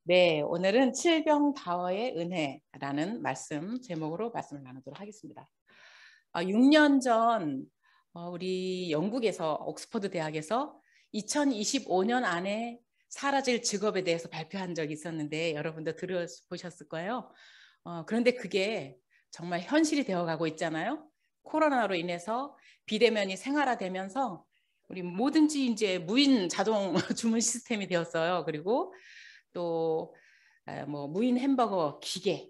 네, 오늘은 칠병다워의 은혜라는 말씀 제목으로 말씀을 나누도록 하겠습니다. 6년 전 우리 영국에서 옥스퍼드 대학에서 2025년 안에 사라질 직업에 대해서 발표한 적이 있었는데 여러분도 들어보셨을 거예요. 그런데 그게 정말 현실이 되어가고 있잖아요. 코로나로 인해서 비대면이 생활화되면서 우리 뭐든지 이제 무인 자동 주문 시스템이 되었어요. 그리고 또 뭐 무인 햄버거 기계,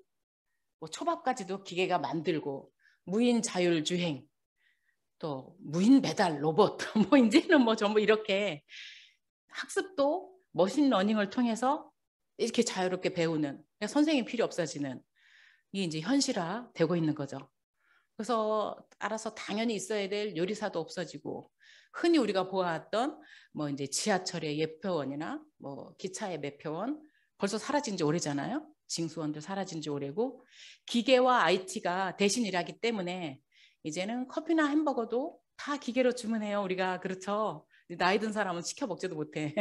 뭐 초밥까지도 기계가 만들고 무인 자율주행, 또 무인 배달 로봇, 뭐 이제는 뭐 전부 이렇게 학습도 머신러닝을 통해서 이렇게 자유롭게 배우는, 선생님이 필요 없어지는 이게 이제 현실화 되고 있는 거죠. 그래서 알아서 당연히 있어야 될 요리사도 없어지고 흔히 우리가 보았던 뭐 이제 지하철의 예표원이나 뭐 기차의 매표원 벌써 사라진 지 오래잖아요. 징수원도 사라진 지 오래고 기계와 IT가 대신 일하기 때문에 이제는 커피나 햄버거도 다 기계로 주문해요. 우리가 그렇죠. 나이 든 사람은 시켜 먹지도 못해.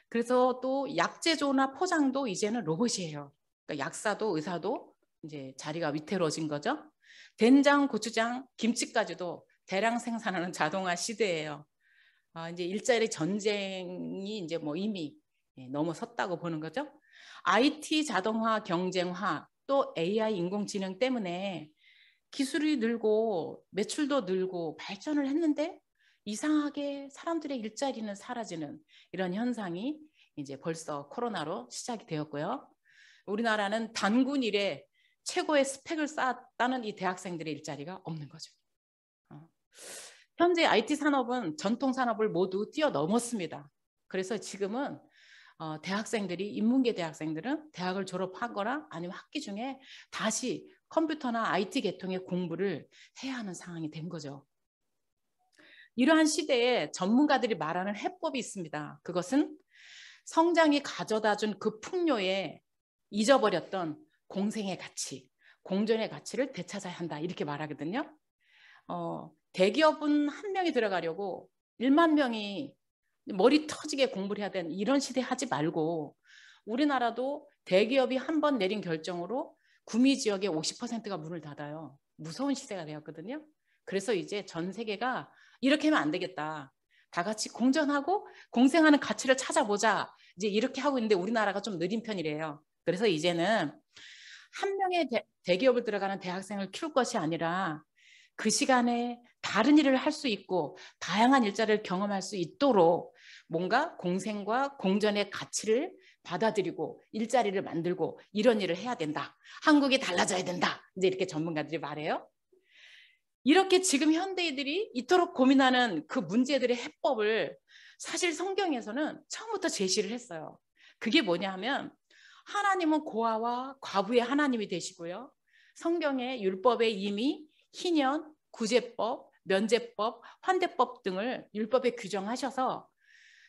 그래서 또 약제조나 포장도 이제는 로봇이에요. 그러니까 약사도 의사도 이제 자리가 위태로워진 거죠. 된장, 고추장, 김치까지도 대량 생산하는 자동화 시대예요. 이제 일자리 전쟁이 이제 뭐 이미 넘어섰다고 보는 거죠. IT 자동화 경쟁화 또 AI 인공지능 때문에 기술이 늘고 매출도 늘고 발전을 했는데 이상하게 사람들의 일자리는 사라지는 이런 현상이 이제 벌써 코로나로 시작이 되었고요. 우리나라는 단군 이래 최고의 스펙을 쌓았다는 이 대학생들의 일자리가 없는 거죠. 현재 IT 산업은 전통 산업을 모두 뛰어넘었습니다. 그래서 지금은 대학생들이 인문계 대학생들은 대학을 졸업하거나 아니면 학기 중에 다시 컴퓨터나 IT 계통의 공부를 해야 하는 상황이 된 거죠. 이러한 시대에 전문가들이 말하는 해법이 있습니다. 그것은 성장이 가져다준 그 풍요에 잊어버렸던 공생의 가치, 공존의 가치를 되찾아야 한다 이렇게 말하거든요. 대기업은 한 명이 들어가려고 1만 명이 머리 터지게 공부를 해야 되는 이런 시대 하지 말고 우리나라도 대기업이 한 번 내린 결정으로 구미 지역의 50%가 문을 닫아요. 무서운 시대가 되었거든요. 그래서 이제 전 세계가 이렇게 하면 안 되겠다. 다 같이 공존하고 공생하는 가치를 찾아보자. 이제 이렇게 하고 있는데 우리나라가 좀 느린 편이래요. 그래서 이제는 한 명의 대기업을 들어가는 대학생을 키울 것이 아니라 그 시간에 다른 일을 할 수 있고 다양한 일자리를 경험할 수 있도록 뭔가 공생과 공존의 가치를 받아들이고 일자리를 만들고 이런 일을 해야 된다. 한국이 달라져야 된다. 이제 이렇게 전문가들이 말해요. 이렇게 지금 현대인들이 이토록 고민하는 그 문제들의 해법을 사실 성경에서는 처음부터 제시를 했어요. 그게 뭐냐 하면 하나님은 고아와 과부의 하나님이 되시고요. 성경의 율법에 이미 희년, 구제법, 면제법, 환대법 등을 율법에 규정하셔서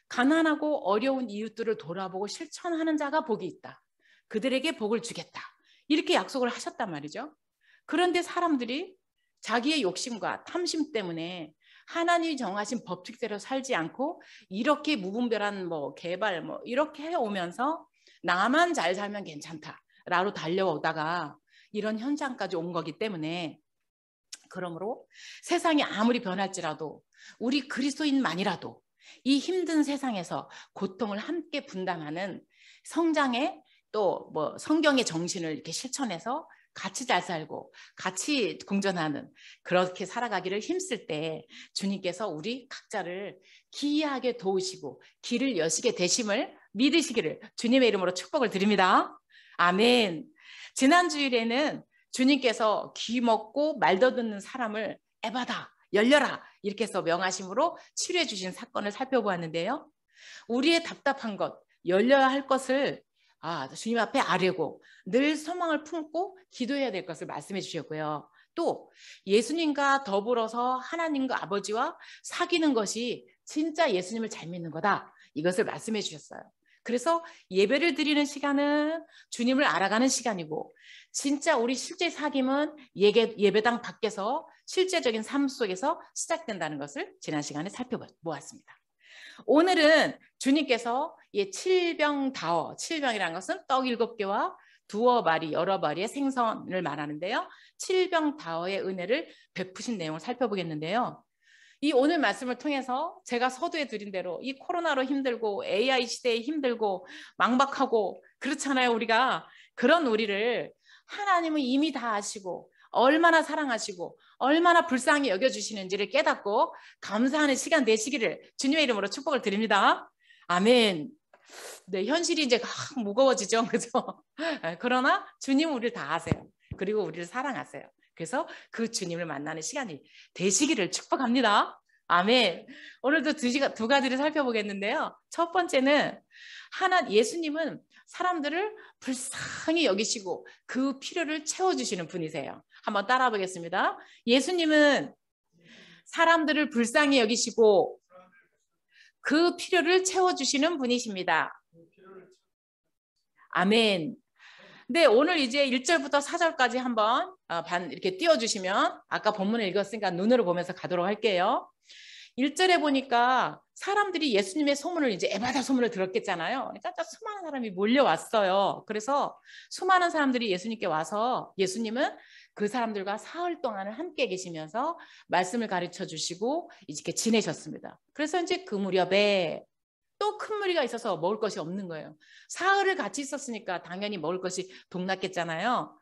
가난하고 어려운 이웃들을 돌아보고 실천하는 자가 복이 있다. 그들에게 복을 주겠다. 이렇게 약속을 하셨단 말이죠. 그런데 사람들이 자기의 욕심과 탐심 때문에 하나님이 정하신 법칙대로 살지 않고 이렇게 무분별한 뭐 개발 뭐 이렇게 해오면서 나만 잘 살면 괜찮다라고 달려오다가 이런 현상까지 온 거기 때문에 그러므로 세상이 아무리 변할지라도 우리 그리스도인만이라도 이 힘든 세상에서 고통을 함께 분담하는 성장의 또 뭐 성경의 정신을 이렇게 실천해서 같이 잘 살고 같이 공존하는 그렇게 살아가기를 힘쓸 때 주님께서 우리 각자를 기이하게 도우시고 길을 여시게 되심을 믿으시기를 주님의 이름으로 축복을 드립니다. 아멘. 지난 주일에는 주님께서 귀 먹고 말도 듣는 사람을 에바다 열려라 이렇게 해서 명하심으로 치료해 주신 사건을 살펴보았는데요. 우리의 답답한 것 열려야 할 것을 주님 앞에 아뢰고 늘 소망을 품고 기도해야 될 것을 말씀해 주셨고요. 또 예수님과 더불어서 하나님과 아버지와 사귀는 것이 진짜 예수님을 잘 믿는 거다. 이것을 말씀해 주셨어요. 그래서 예배를 드리는 시간은 주님을 알아가는 시간이고 진짜 우리 실제 사귐은 예배당 밖에서 실제적인 삶 속에서 시작된다는 것을 지난 시간에 살펴보았습니다. 오늘은 주님께서 이 칠병다어, 칠병이라는 것은 떡 7개와 두어 마리, 여러 마리의 생선을 말하는데요. 칠병다어의 은혜를 베푸신 내용을 살펴보겠는데요. 이 오늘 말씀을 통해서 제가 서두에 드린 대로 이 코로나로 힘들고 AI 시대에 힘들고 막막하고 그렇잖아요. 우리가 그런 우리를 하나님은 이미 다 아시고 얼마나 사랑하시고 얼마나 불쌍히 여겨주시는지를 깨닫고 감사하는 시간 되시기를 주님의 이름으로 축복을 드립니다. 아멘. 네, 현실이 이제 무거워지죠. 그죠? 그러나 주님은 우리를 다 아세요. 그리고 우리를 사랑하세요. 그래서 그 주님을 만나는 시간이 되시기를 축복합니다. 아멘. 오늘도 두 가지를 살펴보겠는데요. 첫 번째는 예수님은 사람들을 불쌍히 여기시고 그 필요를 채워주시는 분이세요. 한번 따라 보겠습니다. 예수님은 사람들을 불쌍히 여기시고 그 필요를 채워주시는 분이십니다. 아멘. 네, 오늘 이제 1절부터 4절까지 한번 이렇게 띄워주시면 아까 본문을 읽었으니까 눈으로 보면서 가도록 할게요. 1절에 보니까 사람들이 예수님의 소문을 이제 에바다 소문을 들었겠잖아요. 그러니까 수많은 사람이 몰려왔어요. 그래서 수많은 사람들이 예수님께 와서 예수님은 그 사람들과 사흘 동안을 함께 계시면서 말씀을 가르쳐 주시고 이렇게 지내셨습니다. 그래서 이제 그 무렵에 또 큰 무리가 있어서 먹을 것이 없는 거예요. 사흘을 같이 있었으니까 당연히 먹을 것이 동났겠잖아요.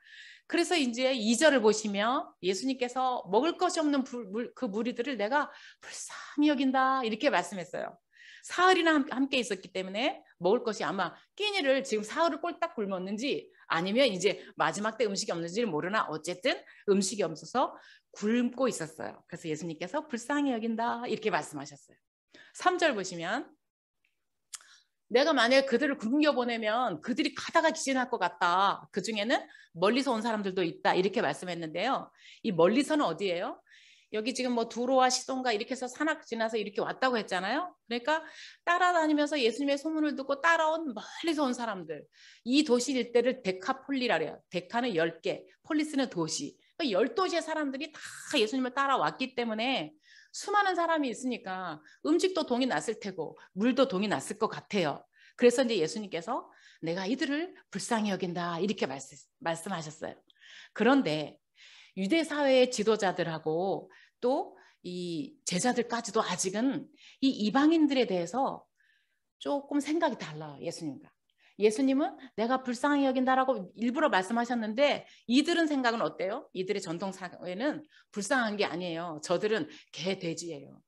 그래서 이제 2절을 보시면 예수님께서 먹을 것이 없는 그 무리들을 내가 불쌍히 여긴다 이렇게 말씀했어요. 사흘이나 함께 있었기 때문에 먹을 것이 아마 끼니를 지금 사흘을 꼴딱 굶었는지 아니면 이제 마지막 때 음식이 없는지를 모르나 어쨌든 음식이 없어서 굶고 있었어요. 그래서 예수님께서 불쌍히 여긴다 이렇게 말씀하셨어요. 3절 보시면 내가 만약에 그들을 굶겨보내면 그들이 가다가 기진할 것 같다. 그중에는 멀리서 온 사람들도 있다. 이렇게 말씀했는데요. 이 멀리서는 어디예요? 여기 지금 뭐 두로와 시돈가 이렇게 해서 산악 지나서 이렇게 왔다고 했잖아요. 그러니까 따라다니면서 예수님의 소문을 듣고 따라온 멀리서 온 사람들. 이 도시 일대를 데카폴리라 그래요. 데카는 10개, 폴리스는 도시. 그러니까 10도시의 사람들이 다 예수님을 따라왔기 때문에 수많은 사람이 있으니까 음식도 동이 났을 테고 물도 동이 났을 것 같아요. 그래서 이제 예수님께서 내가 이들을 불쌍히 여긴다 이렇게 말씀하셨어요. 그런데 유대 사회의 지도자들하고 또 이 제자들까지도 아직은 이 이방인들에 대해서 조금 생각이 달라요. 예수님과. 예수님은 내가 불쌍히 여긴다라고 일부러 말씀하셨는데 이들은 생각은 어때요? 이들의 전통사회는 불쌍한 게 아니에요. 저들은 개, 돼지예요.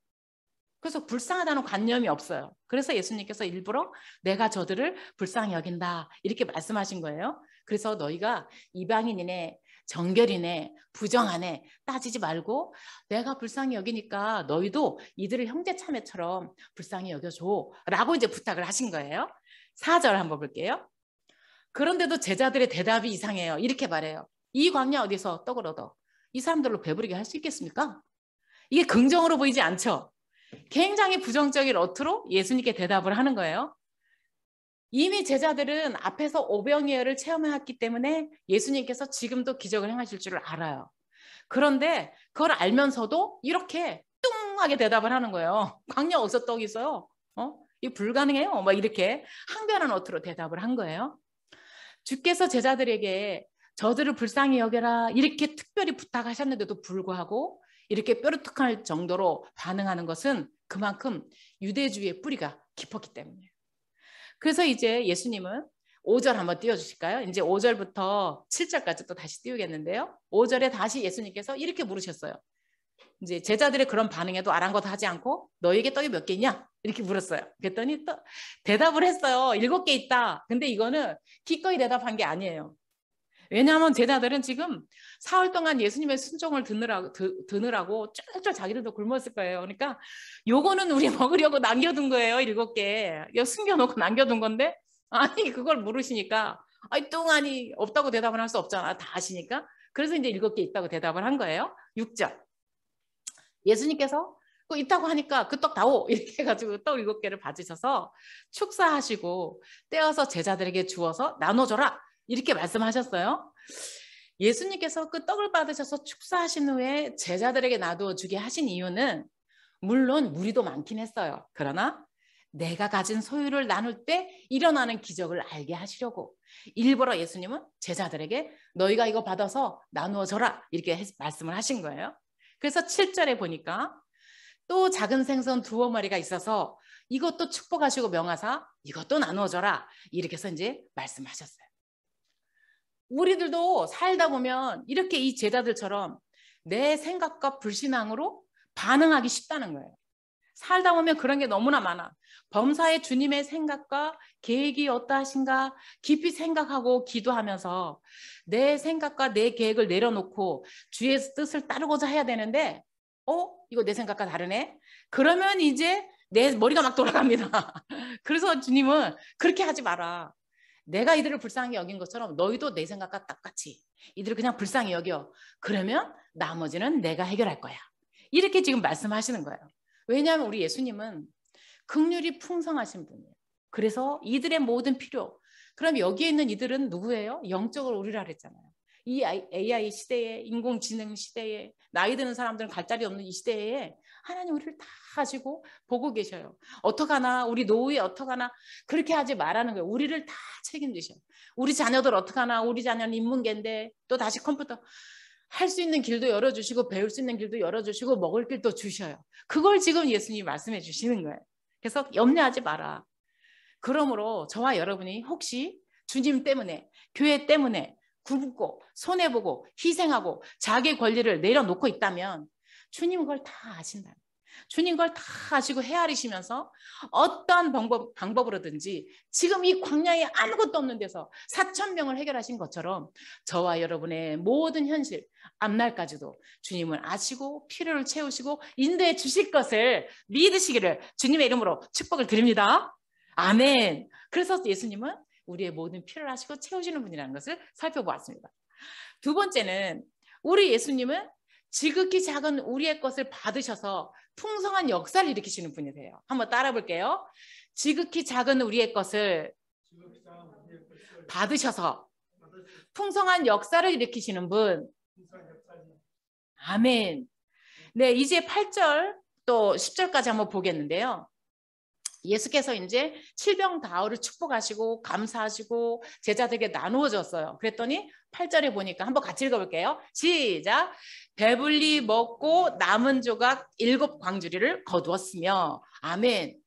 그래서 불쌍하다는 관념이 없어요. 그래서 예수님께서 일부러 내가 저들을 불쌍히 여긴다 이렇게 말씀하신 거예요. 그래서 너희가 이방인이네 정결이네 부정하네 따지지 말고 내가 불쌍히 여기니까 너희도 이들을 형제자매처럼 불쌍히 여겨줘 라고 이제 부탁을 하신 거예요. 4절 한번 볼게요. 그런데도 제자들의 대답이 이상해요. 이렇게 말해요. 이 광야 어디서 떡을 얻어? 이 사람들로 배부르게 할 수 있겠습니까? 이게 긍정으로 보이지 않죠? 굉장히 부정적인 어투로 예수님께 대답을 하는 거예요. 이미 제자들은 앞에서 오병이어를 체험해왔기 때문에 예수님께서 지금도 기적을 행하실 줄을 알아요. 그런데 그걸 알면서도 이렇게 뚱하게 대답을 하는 거예요. 광야 어디서 떡이 있어요? 이거 불가능해요. 막 이렇게 항변한 어투로 대답을 한 거예요. 주께서 제자들에게 저들을 불쌍히 여겨라 이렇게 특별히 부탁하셨는데도 불구하고 이렇게 뾰루툭할 정도로 반응하는 것은 그만큼 유대주의의 뿌리가 깊었기 때문이에요. 그래서 이제 예수님은 5절 한번 띄워주실까요? 이제 5절부터 7절까지 또 다시 띄우겠는데요. 5절에 다시 예수님께서 이렇게 물으셨어요. 이제 제자들의 그런 반응에도 아랑곳 하지 않고 너에게 떡이 몇 개 있냐? 이렇게 물었어요. 그랬더니 또 대답을 했어요. 7개 있다. 근데 이거는 기꺼이 대답한 게 아니에요. 왜냐하면 제자들은 지금 사흘 동안 예수님의 순종을 드느라고 쫄쫄 자기들도 굶었을 거예요. 그러니까 요거는 우리 먹으려고 남겨둔 거예요. 7개. 이거 숨겨놓고 남겨둔 건데 아니 그걸 물으시니까 아니 뚱하니 없다고 대답을 할 수 없잖아. 다 아시니까. 그래서 이제 7개 있다고 대답을 한 거예요. 6절. 예수님께서 그 있다고 하니까 그 떡 다오 이렇게 해가지고 떡 7개를 받으셔서 축사하시고 떼어서 제자들에게 주어서 나눠줘라 이렇게 말씀하셨어요. 예수님께서 그 떡을 받으셔서 축사하신 후에 제자들에게 놔두어 주게 하신 이유는 물론 무리도 많긴 했어요. 그러나 내가 가진 소유를 나눌 때 일어나는 기적을 알게 하시려고 일부러 예수님은 제자들에게 너희가 이거 받아서 나누어 줘라 이렇게 말씀을 하신 거예요. 그래서 7절에 보니까 또 작은 생선 2마리가 있어서 이것도 축복하시고 명하사 이것도 나누어 줘라 이렇게 해서 이제 말씀하셨어요. 우리들도 살다 보면 이렇게 이 제자들처럼 내 생각과 불신앙으로 반응하기 쉽다는 거예요. 살다 보면 그런 게 너무나 많아. 범사의 주님의 생각과 계획이 어떠하신가 깊이 생각하고 기도하면서 내 생각과 내 계획을 내려놓고 주의 뜻을 따르고자 해야 되는데 이거 내 생각과 다르네? 그러면 이제 내 머리가 막 돌아갑니다. 그래서 주님은 그렇게 하지 마라. 내가 이들을 불쌍히 여긴 것처럼 너희도 내 생각과 똑같이 이들을 그냥 불쌍히 여겨. 그러면 나머지는 내가 해결할 거야. 이렇게 지금 말씀하시는 거예요. 왜냐하면 우리 예수님은 긍휼이 풍성하신 분이에요. 그래서 이들의 모든 필요. 그럼 여기에 있는 이들은 누구예요? 영적으로 우리라 그랬잖아요. 이 AI 시대에, 인공지능 시대에, 나이 드는 사람들은 갈 자리 없는 이 시대에 하나님 우리를 다 가지고 보고 계셔요. 어떡하나 우리 노후에 어떡하나 그렇게 하지 말라는 거예요. 우리를 다 책임지셔요. 우리 자녀들 어떡하나 우리 자녀는 인문계인데 또 다시 컴퓨터 할 수 있는 길도 열어주시고 배울 수 있는 길도 열어주시고 먹을 길도 주셔요. 그걸 지금 예수님이 말씀해 주시는 거예요. 그래서 염려하지 마라. 그러므로 저와 여러분이 혹시 주님 때문에 교회 때문에 굶고 손해보고 희생하고 자기 권리를 내려놓고 있다면 주님 그걸 다 아신다. 주님 그걸 다 아시고 헤아리시면서 어떠한 방법으로든지 지금 이 광야에 아무것도 없는 데서 4,000명을 해결하신 것처럼 저와 여러분의 모든 현실 앞날까지도 주님을 아시고 필요를 채우시고 인도해 주실 것을 믿으시기를 주님의 이름으로 축복을 드립니다. 아멘. 그래서 예수님은 우리의 모든 필요를 하시고 채우시는 분이라는 것을 살펴보았습니다. 두 번째는 우리 예수님은 지극히 작은 우리의 것을 받으셔서 풍성한 역사를 일으키시는 분이세요. 한번 따라 볼게요. 지극히 작은 우리의 것을 받으셔서 풍성한 역사를 일으키시는 분. 아멘. 네, 이제 8절 또 10절까지 한번 보겠는데요. 예수께서 이제 칠병다오를 축복하시고 감사하시고 제자들에게 나누어 줬어요. 그랬더니 8절에 보니까 한번 같이 읽어볼게요. 시작. 배불리 먹고 남은 조각 7광주리를 거두었으며. 아멘.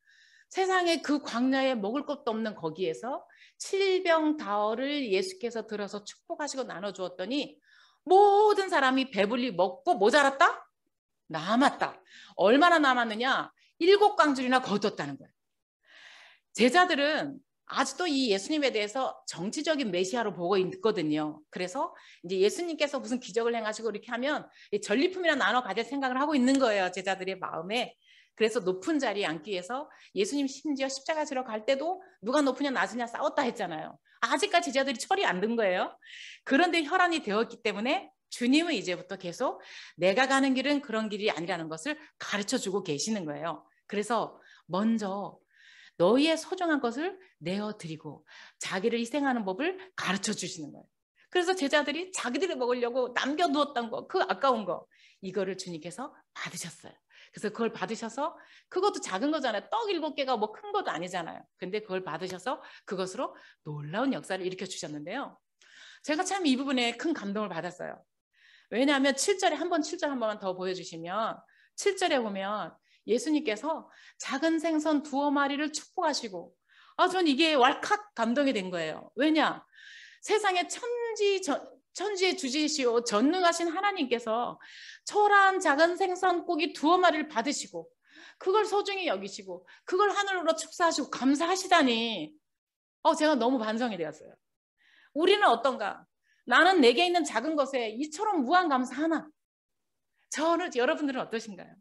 세상에 그 광야에 먹을 것도 없는 거기에서 칠병다오를 예수께서 들어서 축복하시고 나눠주었더니 모든 사람이 배불리 먹고 모자랐다? 남았다. 얼마나 남았느냐? 7광주리나 거두었다는 거예요. 제자들은 아직도 이 예수님에 대해서 정치적인 메시아로 보고 있거든요. 그래서 이제 예수님께서 무슨 기적을 행하시고 이렇게 하면 전리품이나 나눠 가질 생각을 하고 있는 거예요. 제자들의 마음에. 그래서 높은 자리에 앉기 위해서 예수님 심지어 십자가 지러 갈 때도 누가 높으냐 낮으냐 싸웠다 했잖아요. 아직까지 제자들이 철이 안 든 거예요. 그런데 혈안이 되었기 때문에 주님은 이제부터 계속 내가 가는 길은 그런 길이 아니라는 것을 가르쳐주고 계시는 거예요. 그래서 먼저 너희의 소중한 것을 내어드리고 자기를 희생하는 법을 가르쳐 주시는 거예요. 그래서 제자들이 자기들이 먹으려고 남겨두었던 거, 그 아까운 거, 이거를 주님께서 받으셨어요. 그래서 그걸 받으셔서 그것도 작은 거잖아요. 떡 7개가 뭐 큰 것도 아니잖아요. 근데 그걸 받으셔서 그것으로 놀라운 역사를 일으켜 주셨는데요. 제가 참 이 부분에 큰 감동을 받았어요. 왜냐하면 7절 한 번만 더 보여주시면 7절에 보면 예수님께서 작은 생선 2마리를 축복하시고 전 이게 왈칵 감동이 된 거예요. 왜냐? 세상에 천지의 주지시오 전능하신 하나님께서 초라한 작은 생선 고기 2마리를 받으시고 그걸 소중히 여기시고 그걸 하늘로 축사하시고 감사하시다니 제가 너무 반성이 되었어요. 우리는 어떤가? 나는 내게 있는 작은 것에 이처럼 무한 감사하나? 여러분들은 어떠신가요?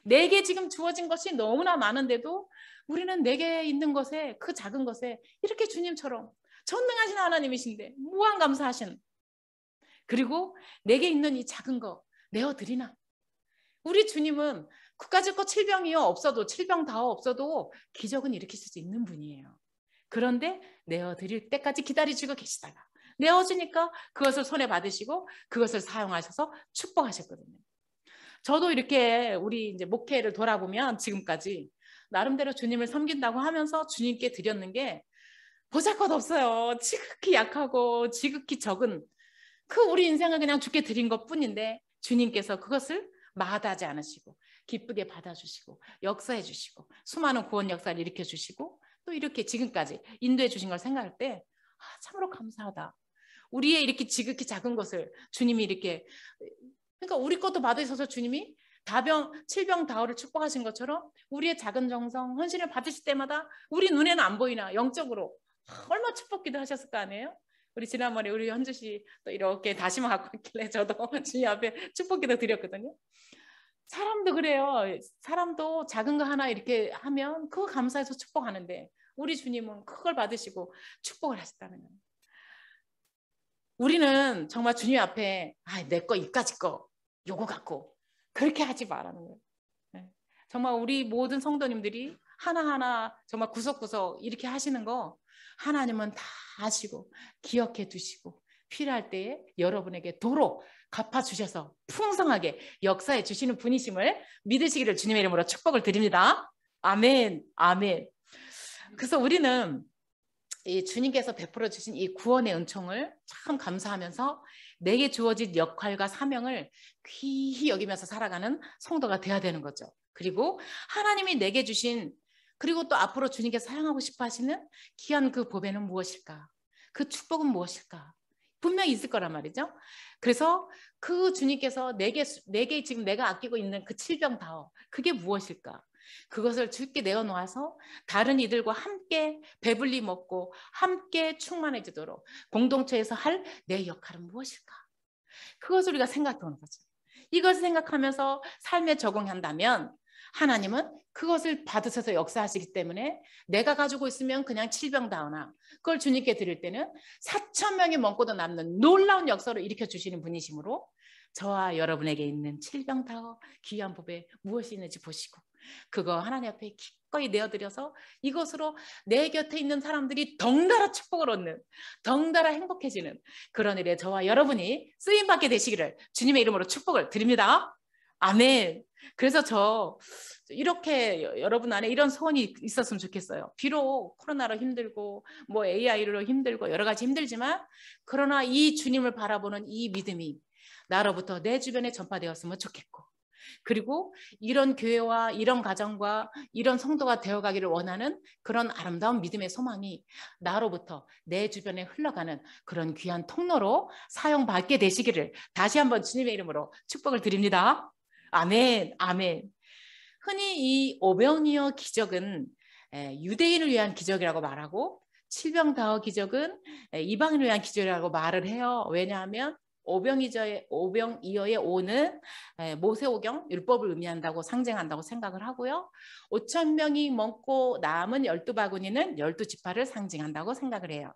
내게 지금 주어진 것이 너무나 많은데도 우리는 내게 있는 것에 그 작은 것에 이렇게 주님처럼 전능하신 하나님이신데 무한 감사하신 그리고 내게 있는 이 작은 거 내어드리나? 우리 주님은 그까짓 거 칠병이요 없어도 칠병다오 없어도 기적은 일으킬 수 있는 분이에요. 그런데 내어드릴 때까지 기다리시고 계시다가 내어주니까 그것을 손에 받으시고 그것을 사용하셔서 축복하셨거든요. 저도 이렇게 우리 이제 목회를 돌아보면 지금까지 나름대로 주님을 섬긴다고 하면서 주님께 드렸는 게 보잘것없어요. 지극히 약하고 지극히 적은 그 우리 인생을 그냥 주께 드린 것뿐인데 주님께서 그것을 마다하지 않으시고 기쁘게 받아주시고 역사해 주시고 수많은 구원 역사를 일으켜 주시고 또 이렇게 지금까지 인도해 주신 걸 생각할 때 참으로 감사하다. 우리의 이렇게 지극히 작은 것을 주님이 이렇게, 그러니까 우리 것도 받으셔서 주님이 칠병다오를 축복하신 것처럼 우리의 작은 정성 헌신을 받으실 때마다 우리 눈에는 안 보이나 영적으로 얼마나 축복기도 하셨을 거 아니에요? 우리 지난번에 우리 현주 씨 또 이렇게 다시마 갖고 왔길래 저도 주님 앞에 축복기도 드렸거든요. 사람도 그래요. 사람도 작은 거 하나 이렇게 하면 그거 감사해서 축복하는데 우리 주님은 그걸 받으시고 축복을 하셨다는 거예요. 우리는 정말 주님 앞에 내 거 이까짓 거 요거 갖고 그렇게 하지 말라는 거예요. 네. 정말 우리 모든 성도님들이 하나하나 정말 구석구석 이렇게 하시는 거 하나님은 다 아시고 기억해 두시고 필요할 때에 여러분에게 도로 갚아주셔서 풍성하게 역사해 주시는 분이심을 믿으시기를 주님의 이름으로 축복을 드립니다. 아멘, 아멘. 그래서 우리는 이 주님께서 베풀어 주신 이 구원의 은총을 참 감사하면서 내게 주어진 역할과 사명을 귀히 여기면서 살아가는 성도가 돼야 되는 거죠. 그리고 하나님이 내게 주신, 그리고 또 앞으로 주님께서 사용하고 싶어 하시는 귀한 그 보배는 무엇일까? 그 축복은 무엇일까? 분명히 있을 거란 말이죠. 그래서 그 주님께서 내게 지금 내가 아끼고 있는 그 칠병다워, 그게 무엇일까? 그것을 주께 내어놓아서 다른 이들과 함께 배불리 먹고 함께 충만해지도록 공동체에서 할 내 역할은 무엇일까? 그것을 우리가 생각해 보는 거죠. 이것을 생각하면서 삶에 적용한다면 하나님은 그것을 받으셔서 역사하시기 때문에 내가 가지고 있으면 그냥 칠병다우나 그걸 주님께 드릴 때는 4,000명이 먹고도 남는 놀라운 역사로 일으켜 주시는 분이시므로 저와 여러분에게 있는 칠병다워 귀한 법에 무엇이 있는지 보시고 그거 하나님 앞에 기꺼이 내어드려서 이것으로 내 곁에 있는 사람들이 덩달아 축복을 얻는, 덩달아 행복해지는 그런 일에 저와 여러분이 쓰임받게 되시기를 주님의 이름으로 축복을 드립니다. 아멘. 그래서 저 이렇게 여러분 안에 이런 소원이 있었으면 좋겠어요. 비록 코로나로 힘들고 뭐 AI로 힘들고 여러 가지 힘들지만 그러나 이 주님을 바라보는 이 믿음이 나로부터 내 주변에 전파되었으면 좋겠고, 그리고 이런 교회와 이런 가정과 이런 성도가 되어가기를 원하는 그런 아름다운 믿음의 소망이 나로부터 내 주변에 흘러가는 그런 귀한 통로로 사용받게 되시기를 다시 한번 주님의 이름으로 축복을 드립니다. 아멘, 아멘. 흔히 이 오병이어 기적은 유대인을 위한 기적이라고 말하고 칠병다워 기적은 이방인을 위한 기적이라고 말을 해요. 왜냐하면 오병이어의 오는 모세오경 율법을 의미한다고 상징한다고 생각을 하고요. 5,000명이 먹고 남은 12바구니는 12지파를 상징한다고 생각을 해요.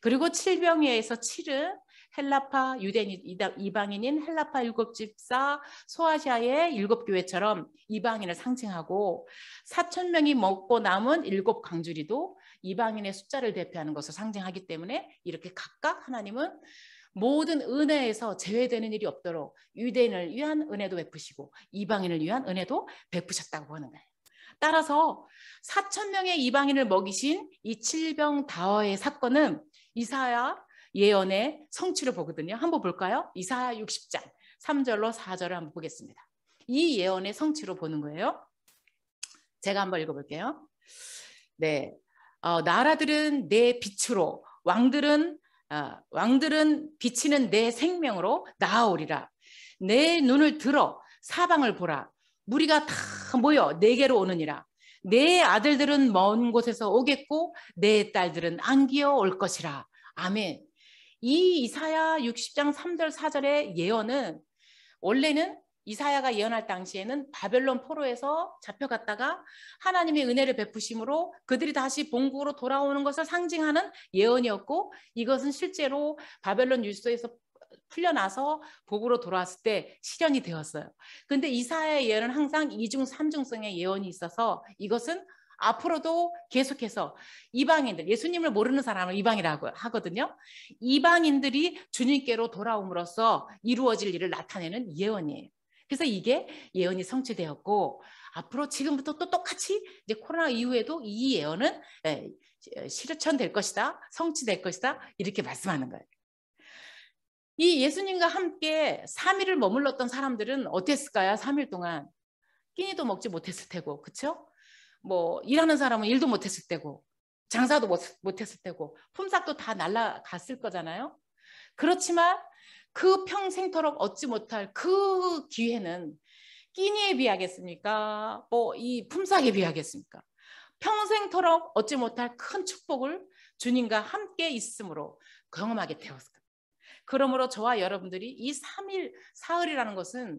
그리고 칠병이어에서 칠은 헬라파 유대인 이방인인 헬라파 7집사 소아시아의 7교회처럼 이방인을 상징하고 4,000명이 먹고 남은 7광주리도 이방인의 숫자를 대표하는 것을 상징하기 때문에 이렇게 각각 하나님은 모든 은혜에서 제외되는 일이 없도록 유대인을 위한 은혜도 베푸시고 이방인을 위한 은혜도 베푸셨다고 하는 거예요. 따라서 4,000명의 이방인을 먹이신 이 칠병다워의 사건은 이사야 예언의 성취를 보거든요. 한번 볼까요? 이사야 60장 3절로 4절을 한번 보겠습니다. 이 예언의 성취로 보는 거예요. 제가 한번 읽어볼게요. 네, 나라들은 내 빛으로 왕들은 비치는 내 생명으로 나아오리라. 내 눈을 들어 사방을 보라. 무리가 다 모여 내게로 오느니라. 내 아들들은 먼 곳에서 오겠고 내 딸들은 안기어 올 것이라. 아멘. 이 이사야 60장 3절 4절의 예언은 원래는 이사야가 예언할 당시에는 바벨론 포로에서 잡혀갔다가 하나님의 은혜를 베푸심으로 그들이 다시 본국으로 돌아오는 것을 상징하는 예언이었고, 이것은 실제로 바벨론 율소에서 풀려나서 복으로 돌아왔을 때 실현이 되었어요. 근데 이사야의 예언은 항상 이중 삼중성의 예언이 있어서 이것은 앞으로도 계속해서 이방인들, 예수님을 모르는 사람을 이방이라고 하거든요. 이방인들이 주님께로 돌아옴으로써 이루어질 일을 나타내는 예언이에요. 그래서 이게 예언이 성취되었고 앞으로 지금부터 또 똑같이 이제 코로나 이후에도 이 예언은 실천될 것이다, 성취될 것이다 이렇게 말씀하는 거예요. 이 예수님과 함께 3일을 머물렀던 사람들은 어땠을까요? 3일 동안 끼니도 먹지 못했을 테고, 그렇죠? 뭐 일하는 사람은 일도 못했을 테고, 장사도 못했을 테고, 품삯도 다 날아갔을 거잖아요. 그렇지만 그 평생토록 얻지 못할 그 기회는 끼니에 비하겠습니까? 뭐 이 품삯에 비하겠습니까? 평생토록 얻지 못할 큰 축복을 주님과 함께 있음으로 경험하게 되었을 거예요. 그러므로 저와 여러분들이 이 3일, 사흘이라는 것은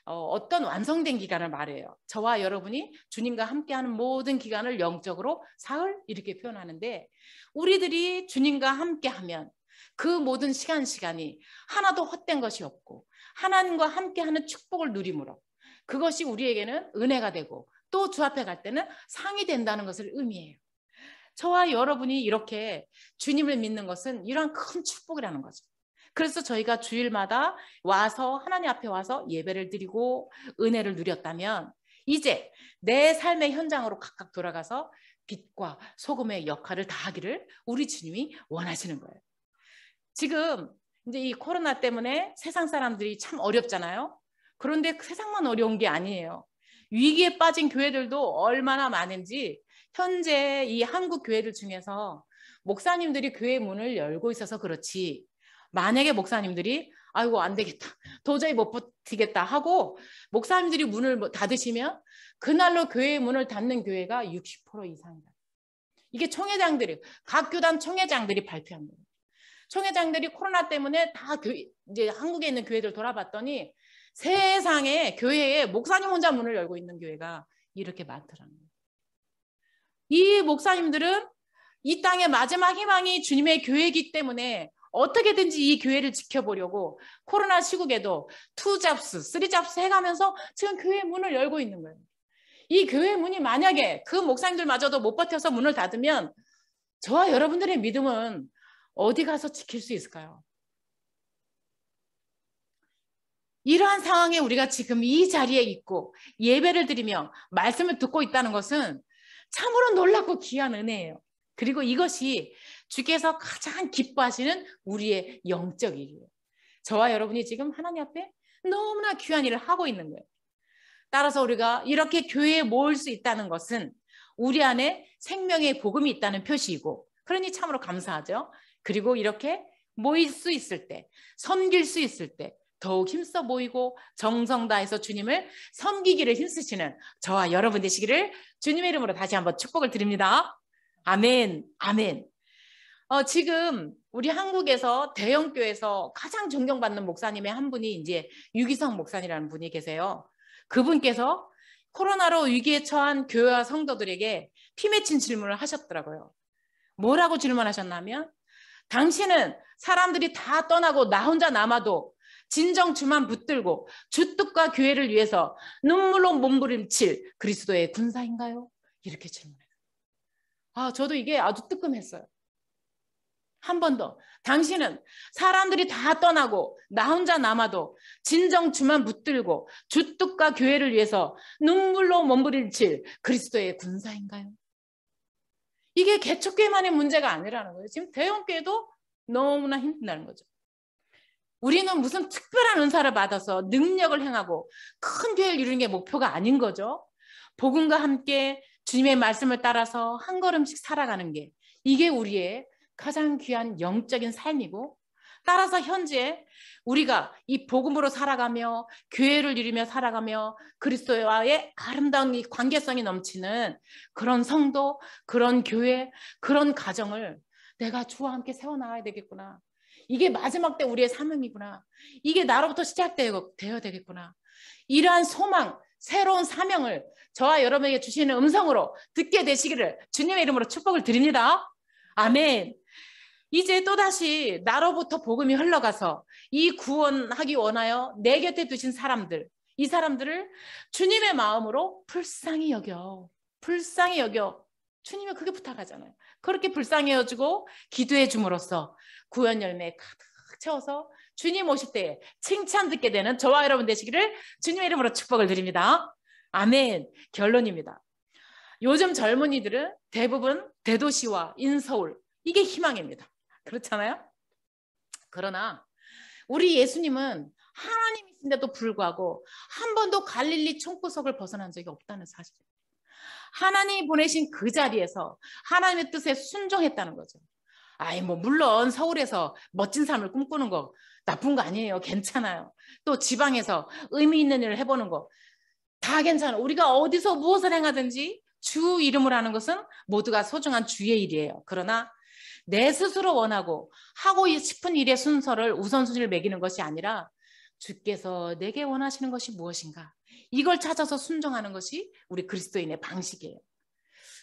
어떤 완성된 기간을 말해요. 저와 여러분이 주님과 함께하는 모든 기간을 영적으로 사흘 이렇게 표현하는데, 우리들이 주님과 함께하면 그 모든 시간이 하나도 헛된 것이 없고 하나님과 함께하는 축복을 누림으로 그것이 우리에게는 은혜가 되고 또 주 앞에 갈 때는 상이 된다는 것을 의미해요. 저와 여러분이 이렇게 주님을 믿는 것은 이러한 큰 축복이라는 거죠. 그래서 저희가 주일마다 와서 하나님 앞에 와서 예배를 드리고 은혜를 누렸다면, 이제 내 삶의 현장으로 각각 돌아가서 빛과 소금의 역할을 다하기를 우리 주님이 원하시는 거예요. 지금 이제 이 코로나 때문에 세상 사람들이 참 어렵잖아요. 그런데 세상만 어려운 게 아니에요. 위기에 빠진 교회들도 얼마나 많은지, 현재 이 한국 교회들 중에서 목사님들이 교회 문을 열고 있어서 그렇지, 만약에 목사님들이 아이고 안 되겠다, 도저히 못 버티겠다 하고 목사님들이 문을 닫으시면 그날로 교회의 문을 닫는 교회가 60% 이상이다. 이게 총회장들이, 각 교단 총회장들이 발표한 거예요. 총회장들이 코로나 때문에 다 이제 한국에 있는 교회들 돌아봤더니 세상에 교회에 목사님 혼자 문을 열고 있는 교회가 이렇게 많더라는 거예요. 이 목사님들은 이 땅의 마지막 희망이 주님의 교회이기 때문에 어떻게든지 이 교회를 지켜보려고 코로나 시국에도 2잡스, 3잡스 해가면서 지금 교회 문을 열고 있는 거예요. 이 교회 문이 만약에 그 목사님들마저도 못 버텨서 문을 닫으면 저와 여러분들의 믿음은 어디 가서 지킬 수 있을까요? 이러한 상황에 우리가 지금 이 자리에 있고 예배를 드리며 말씀을 듣고 있다는 것은 참으로 놀랍고 귀한 은혜예요. 그리고 이것이 주께서 가장 기뻐하시는 우리의 영적 일이에요. 저와 여러분이 지금 하나님 앞에 너무나 귀한 일을 하고 있는 거예요. 따라서 우리가 이렇게 교회에 모일 수 있다는 것은 우리 안에 생명의 복음이 있다는 표시이고, 그러니 참으로 감사하죠. 그리고 이렇게 모일 수 있을 때, 섬길 수 있을 때 더욱 힘써 모이고 정성 다해서 주님을 섬기기를 힘쓰시는 저와 여러분 되시기를 주님의 이름으로 다시 한번 축복을 드립니다. 아멘, 아멘. 지금 우리 한국에서 대형교회에서 가장 존경받는 목사님의 한 분이 이제 유기성 목사님이라는 분이 계세요. 그분께서 코로나로 위기에 처한 교회와 성도들에게 피 맺힌 질문을 하셨더라고요. 뭐라고 질문하셨냐면, 당신은 사람들이 다 떠나고 나 혼자 남아도 진정 주만 붙들고 주 뜻과 교회를 위해서 눈물로 몸부림칠 그리스도의 군사인가요? 이렇게 질문해요. 저도 이게 아주 뜨끔했어요. 한 번 더. 당신은 사람들이 다 떠나고 나 혼자 남아도 진정 주만 붙들고 주 뜻과 교회를 위해서 눈물로 몸부림칠 그리스도의 군사인가요? 이게 개척교회만의 문제가 아니라는 거예요. 지금 대형교회도 너무나 힘든다는 거죠. 우리는 무슨 특별한 은사를 받아서 능력을 행하고 큰 교회를 이루는 게 목표가 아닌 거죠. 복음과 함께 주님의 말씀을 따라서 한 걸음씩 살아가는 게, 이게 우리의 가장 귀한 영적인 삶이고, 따라서 현재 우리가 이 복음으로 살아가며 교회를 이루며 살아가며 그리스도와의 아름다운 이 관계성이 넘치는 그런 성도, 그런 교회, 그런 가정을 내가 주와 함께 세워나가야 되겠구나. 이게 마지막 때 우리의 사명이구나. 이게 나로부터 시작되어야 되겠구나. 이러한 소망, 새로운 사명을 저와 여러분에게 주시는 음성으로 듣게 되시기를 주님의 이름으로 축복을 드립니다. 아멘. 이제 또다시 나로부터 복음이 흘러가서 이 구원하기 원하여 내 곁에 두신 사람들, 이 사람들을 주님의 마음으로 불쌍히 여겨. 불쌍히 여겨. 주님이 그게 부탁하잖아요. 그렇게 불쌍히 여주고 기도해 줌으로써 구원 열매 가득 채워서 주님 오실 때에 칭찬 듣게 되는 저와 여러분 되시기를 주님의 이름으로 축복을 드립니다. 아멘. 결론입니다. 요즘 젊은이들은 대부분 대도시와 인서울, 이게 희망입니다. 그렇잖아요? 그러나 우리 예수님은 하나님이신데도 불구하고 한 번도 갈릴리 총구석을 벗어난 적이 없다는 사실입니다. 하나님이 보내신 그 자리에서 하나님의 뜻에 순종했다는 거죠. 아이 뭐 물론 서울에서 멋진 삶을 꿈꾸는 거 나쁜 거 아니에요. 괜찮아요. 또 지방에서 의미 있는 일을 해보는 거 다 괜찮아요. 우리가 어디서 무엇을 행하든지 주 이름으로 하는 것은 모두가 소중한 주의 일이에요. 그러나 내 스스로 원하고 하고 싶은 일의 순서를 우선순위를 매기는 것이 아니라 주께서 내게 원하시는 것이 무엇인가, 이걸 찾아서 순종하는 것이 우리 그리스도인의 방식이에요.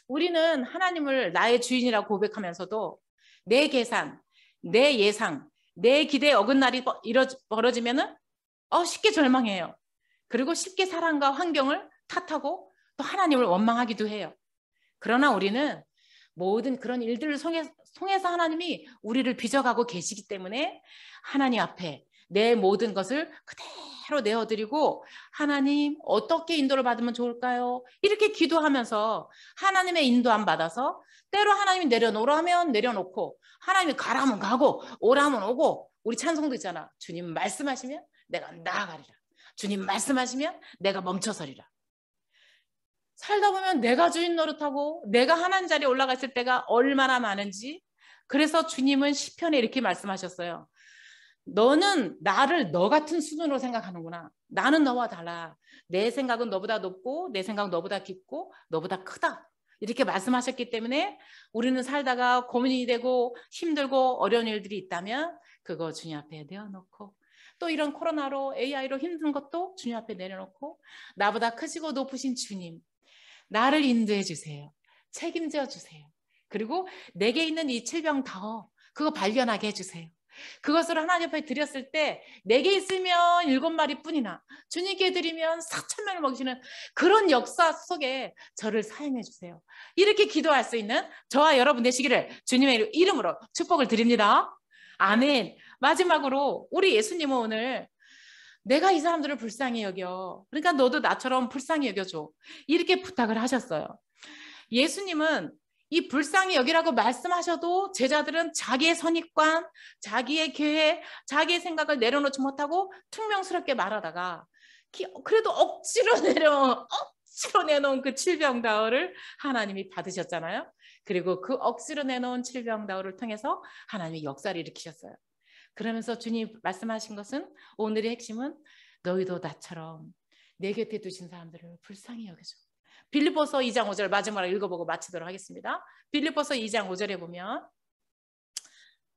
우리는 하나님을 나의 주인이라고 고백하면서도 내 계산, 내 예상, 내 기대에 어긋날이 벌어지면은 쉽게 절망해요. 그리고 쉽게 사람과 환경을 탓하고 또 하나님을 원망하기도 해요. 그러나 우리는 모든 그런 일들을 통해서 하나님이 우리를 빚어가고 계시기 때문에 하나님 앞에 내 모든 것을 그대로 내어드리고 하나님 어떻게 인도를 받으면 좋을까요? 이렇게 기도하면서 하나님의 인도함 받아서 때로 하나님이 내려놓으라면 내려놓고 하나님이 가라면 가고 오라면 오고, 우리 찬송도 있잖아. 주님 말씀하시면 내가 나아가리라. 주님 말씀하시면 내가 멈춰서리라. 살다 보면 내가 주인 노릇하고 내가 하나님 자리에 올라가 있을 때가 얼마나 많은지. 그래서 주님은 시편에 이렇게 말씀하셨어요. 너는 나를 너 같은 수준으로 생각하는구나. 나는 너와 달라. 내 생각은 너보다 높고 내 생각은 너보다 깊고 너보다 크다. 이렇게 말씀하셨기 때문에 우리는 살다가 고민이 되고 힘들고 어려운 일들이 있다면 그거 주님 앞에 내어놓고, 또 이런 코로나로 AI로 힘든 것도 주님 앞에 내려놓고 나보다 크시고 높으신 주님, 나를 인도해 주세요. 책임져 주세요. 그리고 내게 있는 이 질병다워 그거 발견하게 해주세요. 그것을 하나님 앞에 드렸을 때 내게 있으면 7마리 뿐이나 주님께 드리면 4,000명을 먹이시는 그런 역사 속에 저를 사용해 주세요. 이렇게 기도할 수 있는 저와 여러분 되시기를 주님의 이름으로 축복을 드립니다. 아멘. 마지막으로 우리 예수님은 오늘 내가 이 사람들을 불쌍히 여겨, 그러니까 너도 나처럼 불쌍히 여겨줘, 이렇게 부탁을 하셨어요. 예수님은 이 불쌍히 여기라고 말씀하셔도 제자들은 자기의 선입관, 자기의 계획, 자기의 생각을 내려놓지 못하고 퉁명스럽게 말하다가 그래도 억지로 내놓은 그 칠병다워를 하나님이 받으셨잖아요. 그리고 그 억지로 내놓은 칠병다워를 통해서 하나님이 역사를 일으키셨어요. 그러면서 주님 말씀하신 것은, 오늘의 핵심은 너희도 나처럼 내 곁에 두신 사람들을 불쌍히 여겨줘. 빌립보서 2장 5절 마지막으로 읽어보고 마치도록 하겠습니다. 빌립보서 2장 5절에 보면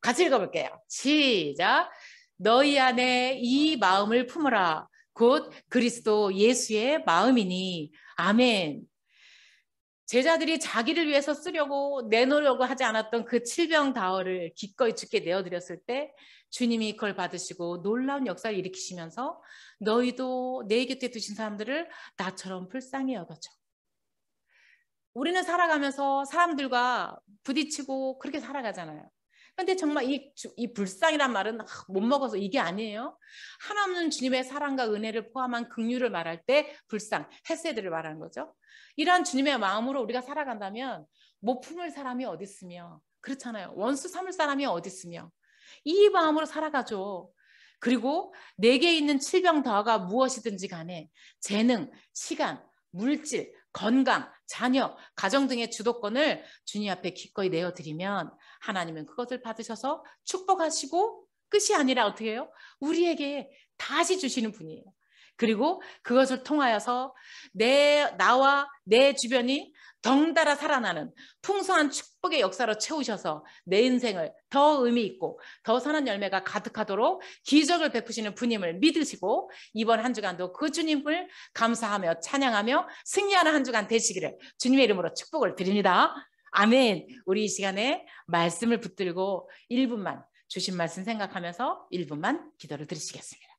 같이 읽어볼게요. 시작. 너희 안에 이 마음을 품으라. 곧 그리스도 예수의 마음이니. 아멘. 제자들이 자기를 위해서 쓰려고 내놓으려고 하지 않았던 그 칠병다워를 기꺼이 주께 내어드렸을 때 주님이 그걸 받으시고 놀라운 역사를 일으키시면서 너희도 내 곁에 두신 사람들을 나처럼 불쌍히 여겨줘. 우리는 살아가면서 사람들과 부딪히고 그렇게 살아가잖아요. 근데 정말 이 불쌍이란 말은 못 먹어서 이게 아니에요. 하나님은 주님의 사랑과 은혜를 포함한 긍휼을 말할 때 불쌍, 헤세드를 말하는 거죠. 이러한 주님의 마음으로 우리가 살아간다면 못 품을 사람이 어디 있으며, 그렇잖아요. 원수 삼을 사람이 어디 있으며, 이 마음으로 살아가죠. 그리고 내게 있는 칠병다워가 무엇이든지 간에 재능, 시간, 물질, 건강, 자녀, 가정 등의 주도권을 주님 앞에 기꺼이 내어드리면 하나님은 그것을 받으셔서 축복하시고 끝이 아니라 어떻게 해요? 우리에게 다시 주시는 분이에요. 그리고 그것을 통하여서 나와 내 주변이 덩달아 살아나는 풍성한 축복의 역사로 채우셔서 내 인생을 더 의미 있고 더 선한 열매가 가득하도록 기적을 베푸시는 분임을 믿으시고 이번 한 주간도 그 주님을 감사하며 찬양하며 승리하는 한 주간 되시기를 주님의 이름으로 축복을 드립니다. 아멘. 우리 이 시간에 말씀을 붙들고 1분만 주신 말씀 생각하면서 1분만 기도를 드리시겠습니다.